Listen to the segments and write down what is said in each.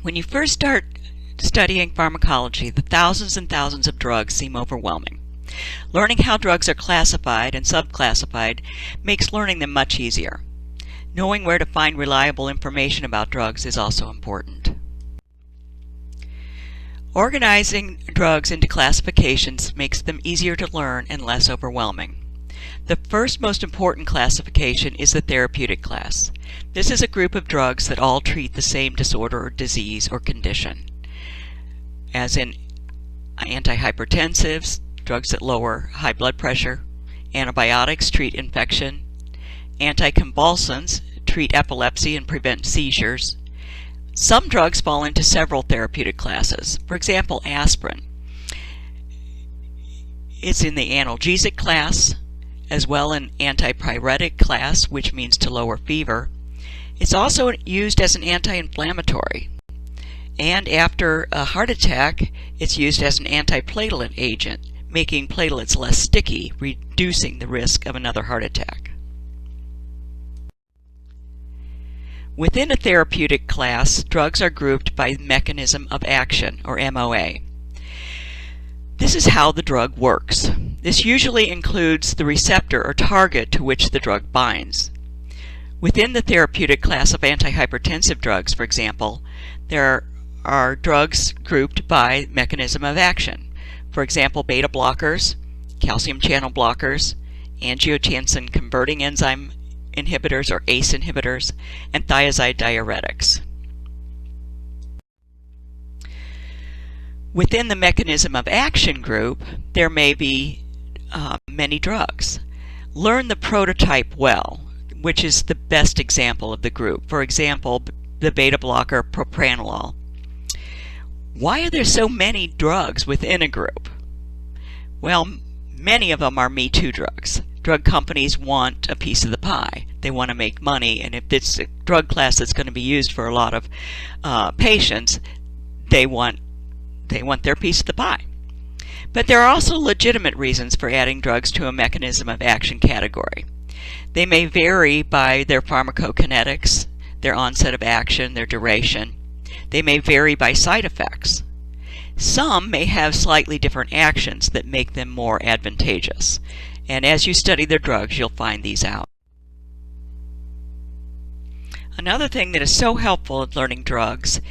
When you first start studying pharmacology, the thousands and thousands of drugs seem overwhelming. Learning how drugs are classified and subclassified makes learning them much easier. Knowing where to find reliable information about drugs is also important. Organizing drugs into classifications makes them easier to learn and less overwhelming. The first most important classification is the therapeutic class. This is a group of drugs that all treat the same disorder or disease or condition, as in antihypertensives, drugs that lower high blood pressure, antibiotics treat infection, anticonvulsants treat epilepsy and prevent seizures. Some drugs fall into several therapeutic classes. For example, aspirin is in the analgesic class, as well an antipyretic class, which means to lower fever. It's also used as an anti-inflammatory. And after a heart attack, it's used as an antiplatelet agent, making platelets less sticky, reducing the risk of another heart attack. Within a therapeutic class, drugs are grouped by mechanism of action, or MOA. This is how the drug works. This usually includes the receptor or target to which the drug binds. Within the therapeutic class of antihypertensive drugs, for example, there are drugs grouped by mechanism of action. For example, beta blockers, calcium channel blockers, angiotensin converting enzyme inhibitors or ACE inhibitors, and thiazide diuretics. Within the mechanism of action group, there may be many drugs. Learn the prototype well, which is the best example of the group. For example, the beta blocker propranolol. Why are there so many drugs within a group? Well, many of them are Me Too drugs. Drug companies want a piece of the pie. They want to make money, and if it's a drug class that's going to be used for a lot of patients, they want their piece of the pie. But there are also legitimate reasons for adding drugs to a mechanism of action category. They may vary by their pharmacokinetics, their onset of action, their duration. They may vary by side effects. Some may have slightly different actions that make them more advantageous. And as you study their drugs, you'll find these out. Another thing that is so helpful in learning drugs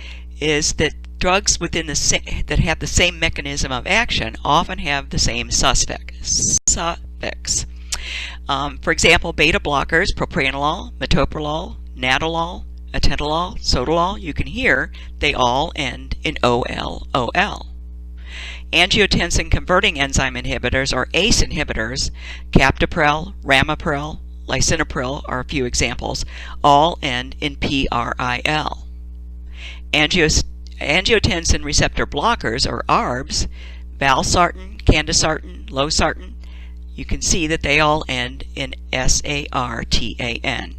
is that drugs within that have the same mechanism of action often have the same suffix. For example, beta blockers, propranolol, metoprolol, nadolol, atenolol, sotalol, you can hear they all end in OL. Angiotensin converting enzyme inhibitors, or ACE inhibitors, captopril, ramipril, lisinopril are a few examples, all end in PRIL. Angiotensin receptor blockers, or ARBs, valsartan, candesartan, losartan, you can see that they all end in SARTAN.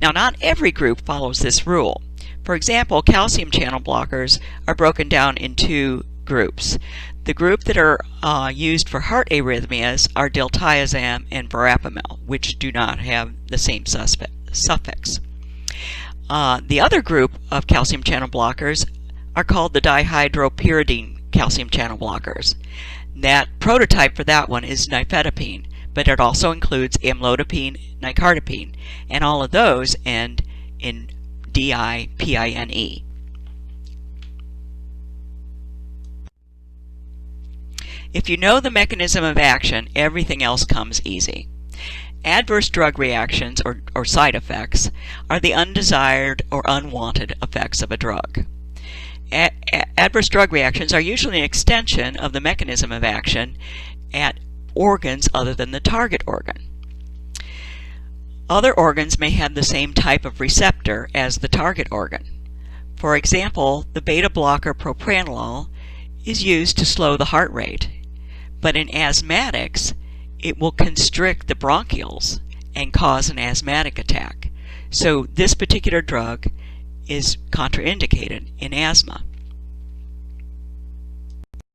Now, not every group follows this rule. For example, calcium channel blockers are broken down in two groups. The group that are used for heart arrhythmias are diltiazem and verapamil, which do not have the same suffix. The other group of calcium channel blockers are called the dihydropyridine calcium channel blockers. That prototype for that one is nifedipine, but it also includes amlodipine, nicardipine, and all of those end in DIPINE. If you know the mechanism of action, everything else comes easy. Adverse drug reactions, or side effects, are the undesired or unwanted effects of a drug. Adverse drug reactions are usually an extension of the mechanism of action at organs other than the target organ. Other organs may have the same type of receptor as the target organ. For example, the beta blocker propranolol is used to slow the heart rate, but in asthmatics, it will constrict the bronchioles and cause an asthmatic attack. So this particular drug is contraindicated in asthma.